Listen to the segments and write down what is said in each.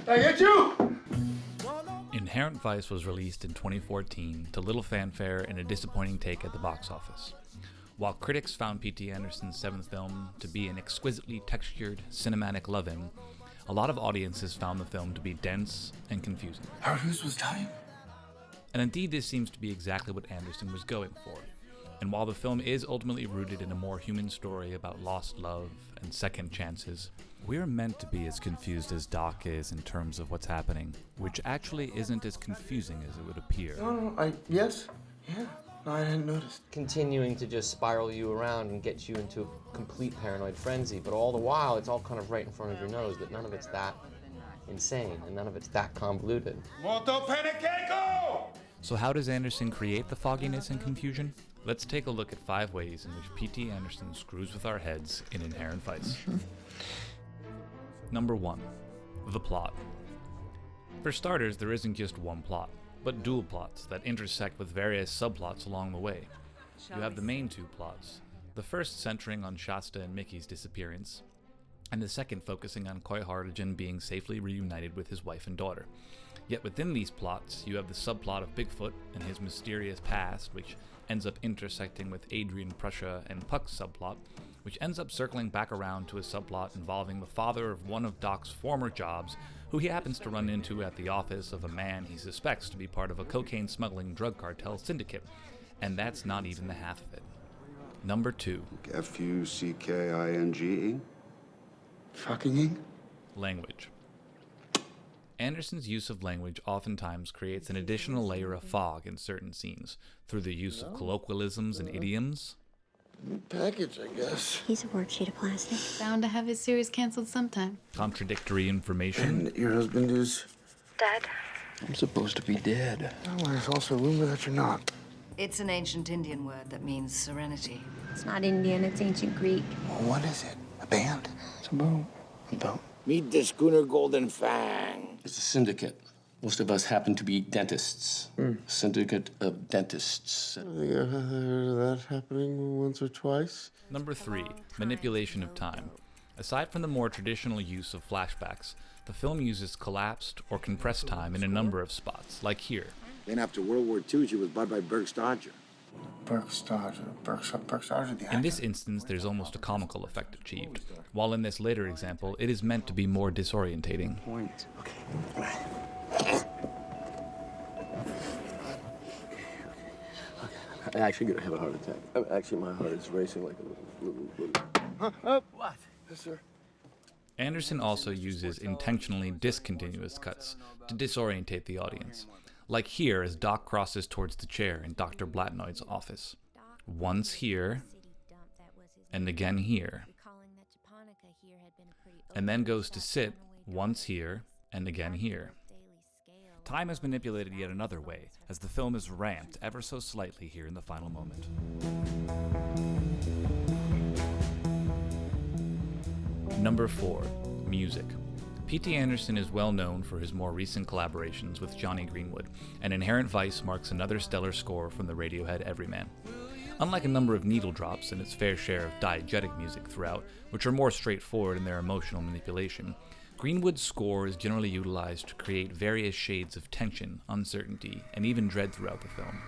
I get you! Inherent Vice was released in 2014 to little fanfare and a disappointing take at the box office. While critics found P.T. Anderson's seventh film to be an exquisitely textured, cinematic love-in, a lot of audiences found the film to be dense and confusing. Howard Hughes was dying. And indeed, this seems to be exactly what Anderson was going for. And while the film is ultimately rooted in a more human story about lost love and second chances, we're meant to be as confused as Doc is in terms of what's happening, which actually isn't as confusing as it would appear. No, yes, yeah. No, I hadn't noticed. Continuing to just spiral you around and get you into a complete paranoid frenzy, but all the while, it's all kind of right in front of your nose, that none of it's that insane, and none of it's that convoluted. Molto panico! So how does Anderson create the fogginess and confusion? Let's take a look at 5 ways in which P.T. Anderson screws with our heads in Inherent Vice. Number 1. The plot. For starters, there isn't just one plot, but dual plots that intersect with various subplots along the way. You have the main 2 plots, the first centering on Shasta and Mickey's disappearance, and the second focusing on Coy Hartigan being safely reunited with his wife and daughter. Yet within these plots, you have the subplot of Bigfoot and his mysterious past, which ends up intersecting with Adrian Prussia and Puck's subplot, which ends up circling back around to a subplot involving the father of one of Doc's former jobs, who he happens to run into at the office of a man he suspects to be part of a cocaine smuggling drug cartel syndicate. And that's not even the half of it. Number 2. Fucking? Fucking? Language. Anderson's use of language oftentimes creates an additional layer of fog in certain scenes, through the use of colloquialisms and idioms. Package, I guess. He's a worksheet of plastic. Bound to have his series canceled sometime. Contradictory information. And your husband is? Dead. I'm supposed to be dead. Oh, there's also a rumor that you're not. It's an ancient Indian word that means serenity. It's not Indian, it's ancient Greek. Well, what is it? A band? It's a boat. A boat. Meet the schooner Golden Fang. It's a syndicate. Most of us happen to be dentists. Syndicate of dentists. I think I've heard of that happening once or twice. Number 3. Manipulation of time. Aside from the more traditional use of flashbacks, the film uses collapsed or compressed time in a number of spots, like here. Then after World War II, she was bought by Burke Stodger. Burke Stodger, the actor. In this instance, there's almost a comical effect achieved, while in this later example, it is meant to be more disorientating. Point. Okay. I'm actually gonna have a heart attack. Actually, my heart is racing like a little. What? Yes, sir. Anderson also uses intentionally discontinuous cuts to disorientate the audience, like here as Doc crosses towards the chair in Dr. Blatnoy's office. Once here, and again here, and then goes to sit once here, and again here. Time is manipulated yet another way, as the film is ramped ever so slightly here in the final moment. Number 4. Music. P.T. Anderson is well known for his more recent collaborations with Johnny Greenwood, and Inherent Vice marks another stellar score from the Radiohead Everyman. Unlike a number of needle drops and its fair share of diegetic music throughout, which are more straightforward in their emotional manipulation, Greenwood's score is generally utilized to create various shades of tension, uncertainty, and even dread throughout the film.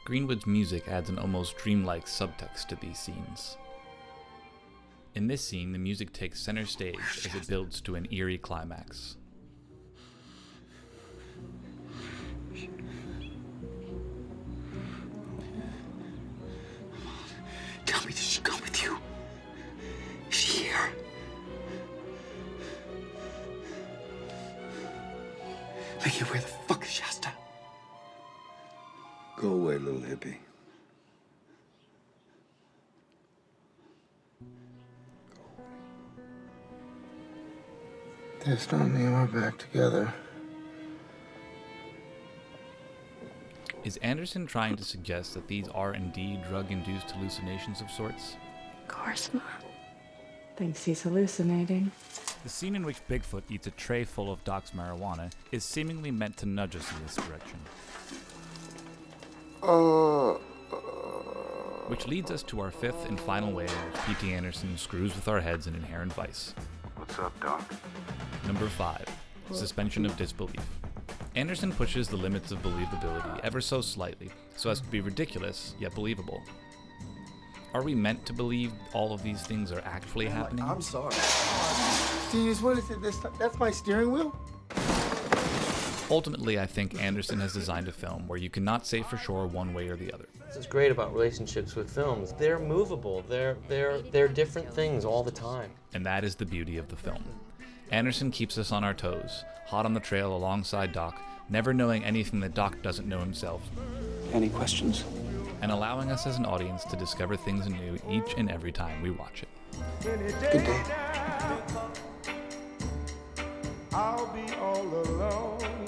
Greenwood's music adds an almost dreamlike subtext to these scenes. In this scene, the music takes center stage as it builds to an eerie climax. Tell me, did she come with you? Is she here? Mickey, where the fuck is Shasta? Go away, little hippie. This not me and my back together. Is Anderson trying to suggest that these are indeed drug-induced hallucinations of sorts? Of course not. Thinks he's hallucinating. The scene in which Bigfoot eats a tray full of Doc's marijuana is seemingly meant to nudge us in this direction. Which leads us to our fifth and final way in which P.T.Anderson screws with our heads in Inherent Vice. What's up, Doc? Number 5. Suspension of disbelief. Anderson pushes the limits of believability ever so slightly, so as to be ridiculous, yet believable. Are we meant to believe all of these things are actually happening? I'm sorry. Genius, what is it this time? That's my steering wheel? Ultimately, I think Anderson has designed a film where you cannot say for sure one way or the other. What's great about relationships with films, they're movable. They're different things all the time. And that is the beauty of the film. Anderson keeps us on our toes, hot on the trail alongside Doc, never knowing anything that Doc doesn't know himself. Any questions? And allowing us as an audience to discover things new each and every time we watch it. Good day. I'll be all alone.